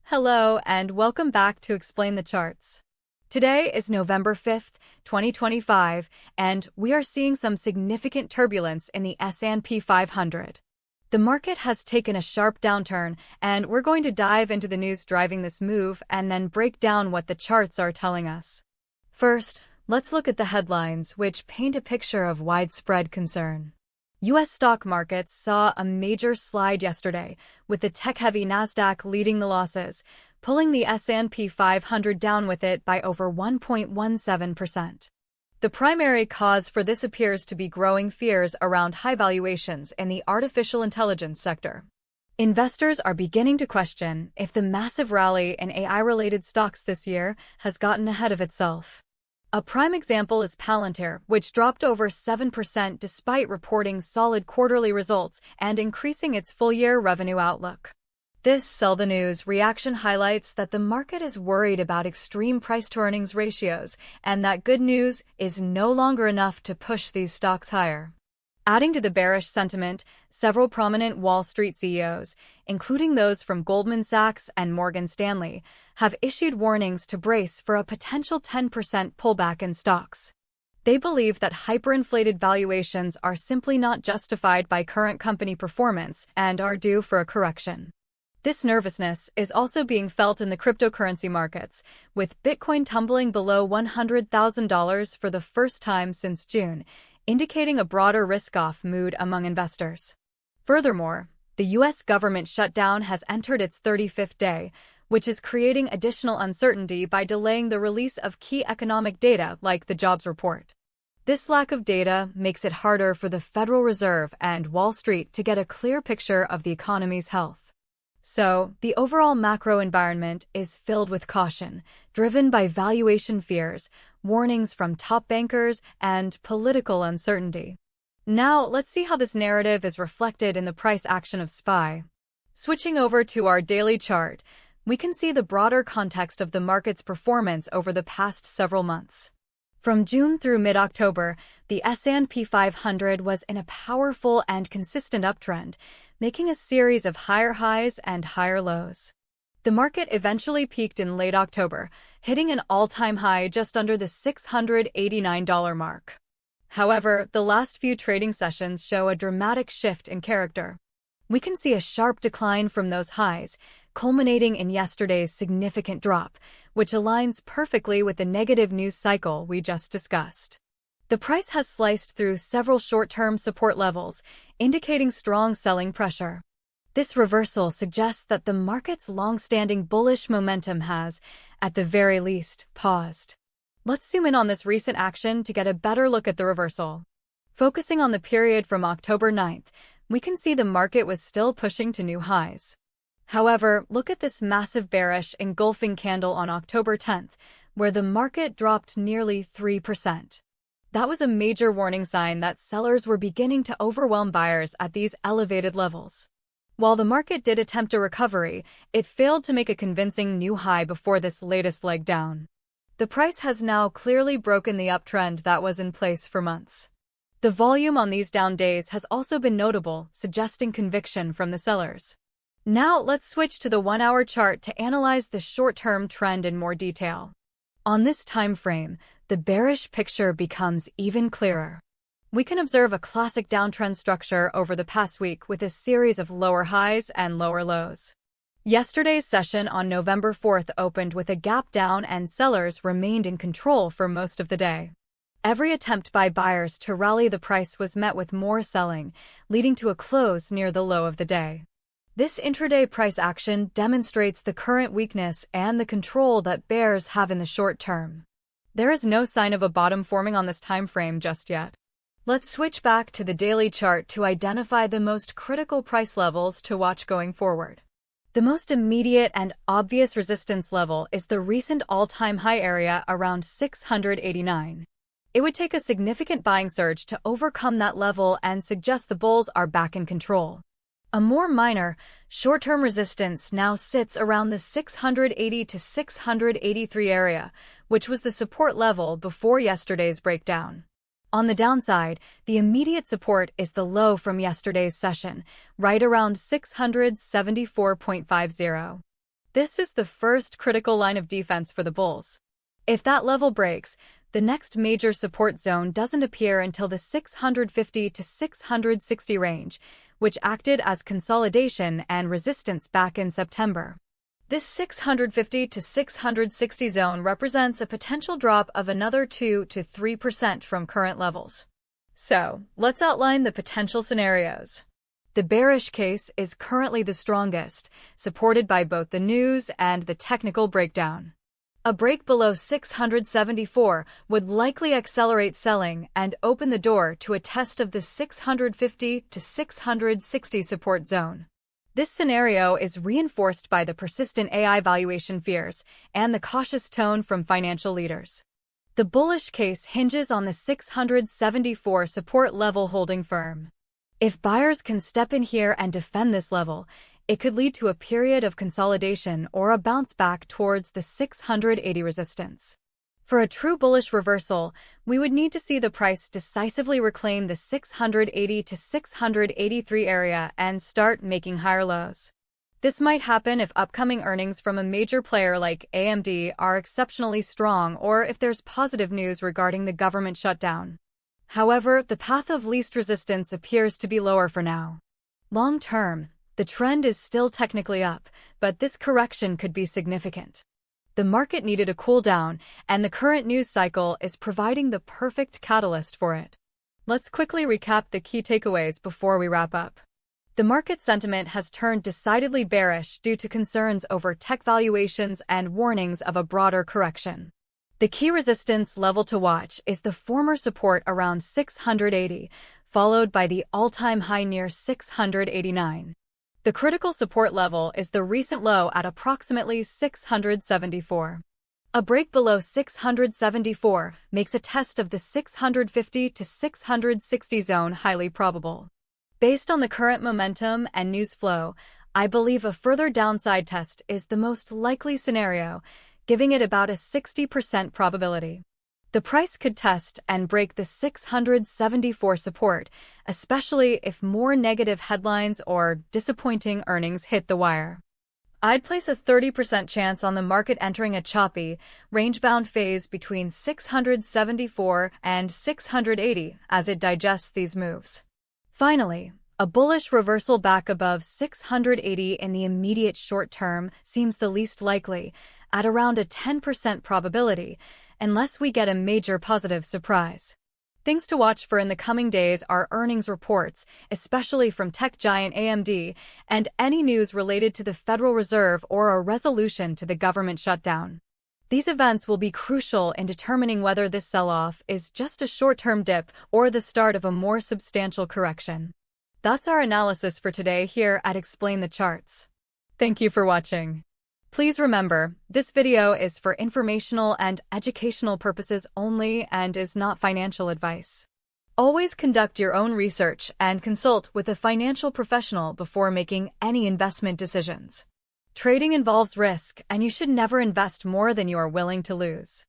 Hello and welcome back to Explain the Charts. Today is November 5th, 2025, and we are seeing some significant turbulence in the S&P 500. The market has taken a sharp downturn, and we're going to dive into the news driving this move and then break down what the charts are telling us. First, let's look at the headlines, which paint a picture of widespread concern. U.S. stock markets saw a major slide yesterday, with the tech-heavy Nasdaq leading the losses, pulling the S&P 500 down with it by over 1.17%. The primary cause for this appears to be growing fears around high valuations in the artificial intelligence sector. Investors are beginning to question if the massive rally in AI-related stocks this year has gotten ahead of itself. A prime example is Palantir, which dropped over 7% despite reporting solid quarterly results and increasing its full-year revenue outlook. This sell the news reaction highlights that the market is worried about extreme price-to-earnings ratios and that good news is no longer enough to push these stocks higher. Adding to the bearish sentiment, several prominent Wall Street CEOs, including those from Goldman Sachs and Morgan Stanley, have issued warnings to brace for a potential 10% pullback in stocks. They believe that hyperinflated valuations are simply not justified by current company performance and are due for a correction. This nervousness is also being felt in the cryptocurrency markets, with Bitcoin tumbling below $100,000 for the first time since June, indicating a broader risk-off mood among investors. Furthermore, the U.S. government shutdown has entered its 35th day, which is creating additional uncertainty by delaying the release of key economic data like the jobs report. This lack of data makes it harder for the Federal Reserve and Wall Street to get a clear picture of the economy's health. So, the overall macro environment is filled with caution, driven by valuation fears, warnings from top bankers, and political uncertainty. Now, let's see how this narrative is reflected in the price action of SPY. Switching over to our daily chart, we can see the broader context of the market's performance over the past several months. From June through mid-October, the S&P 500 was in a powerful and consistent uptrend, making a series of higher highs and higher lows. The market eventually peaked in late October, hitting an all-time high just under the $689 mark. However, the last few trading sessions show a dramatic shift in character. We can see a sharp decline from those highs, culminating in yesterday's significant drop, which aligns perfectly with the negative news cycle we just discussed. The price has sliced through several short-term support levels, indicating strong selling pressure. This reversal suggests that the market's long-standing bullish momentum has, at the very least, paused. Let's zoom in on this recent action to get a better look at the reversal. Focusing on the period from October 9th, we can see the market was still pushing to new highs. However, look at this massive bearish engulfing candle on October 10th, where the market dropped nearly 3%. That was a major warning sign that sellers were beginning to overwhelm buyers at these elevated levels. While the market did attempt a recovery, it failed to make a convincing new high before this latest leg down. The price has now clearly broken the uptrend that was in place for months. The volume on these down days has also been notable, suggesting conviction from the sellers. Now let's switch to the 1-hour chart to analyze the short-term trend in more detail. On this time frame, the bearish picture becomes even clearer. We can observe a classic downtrend structure over the past week with a series of lower highs and lower lows. Yesterday's session on November 4th opened with a gap down and sellers remained in control for most of the day. Every attempt by buyers to rally the price was met with more selling, leading to a close near the low of the day. This intraday price action demonstrates the current weakness and the control that bears have in the short term. There is no sign of a bottom forming on this time frame just yet. Let's switch back to the daily chart to identify the most critical price levels to watch going forward. The most immediate and obvious resistance level is the recent all-time high area around 689. It would take a significant buying surge to overcome that level and suggest the bulls are back in control. A more minor, short-term resistance now sits around the 680 to 683 area, which was the support level before yesterday's breakdown. On the downside, the immediate support is the low from yesterday's session, right around 674.50. This is the first critical line of defense for the bulls. If that level breaks, the next major support zone doesn't appear until the 650 to 660 range, which acted as consolidation and resistance back in September. This 650 to 660 zone represents a potential drop of another 2 to 3% from current levels. So, let's outline the potential scenarios. The bearish case is currently the strongest, supported by both the news and the technical breakdown. A break below 674 would likely accelerate selling and open the door to a test of the 650 to 660 support zone. This scenario is reinforced by the persistent AI valuation fears and the cautious tone from financial leaders. The bullish case hinges on the 674 support level holding firm. If buyers can step in here and defend this level, it could lead to a period of consolidation or a bounce back towards the 680 resistance. For a true bullish reversal, we would need to see the price decisively reclaim the 680 to 683 area and start making higher lows. This might happen if upcoming earnings from a major player like AMD are exceptionally strong or if there's positive news regarding the government shutdown. However, the path of least resistance appears to be lower for now. Long term, the trend is still technically up, but this correction could be significant. The market needed a cool down, and the current news cycle is providing the perfect catalyst for it. Let's quickly recap the key takeaways before we wrap up. The market sentiment has turned decidedly bearish due to concerns over tech valuations and warnings of a broader correction. The key resistance level to watch is the former support around 680, followed by the all-time high near 689. The critical support level is the recent low at approximately 674. A break below 674 makes a test of the 650 to 660 zone highly probable. Based on the current momentum and news flow, I believe a further downside test is the most likely scenario, giving it about a 60% probability. The price could test and break the 674 support, especially if more negative headlines or disappointing earnings hit the wire. I'd place a 30% chance on the market entering a choppy, range-bound phase between 674 and 680 as it digests these moves. Finally, a bullish reversal back above 680 in the immediate short term seems the least likely, at around a 10% probability, unless we get a major positive surprise. Things to watch for in the coming days are earnings reports, especially from tech giant AMD, and any news related to the Federal Reserve or a resolution to the government shutdown. These events will be crucial in determining whether this sell-off is just a short-term dip or the start of a more substantial correction. That's our analysis for today here at Explain the Charts. Thank you for watching. Please remember, this video is for informational and educational purposes only and is not financial advice. Always conduct your own research and consult with a financial professional before making any investment decisions. Trading involves risk, and you should never invest more than you are willing to lose.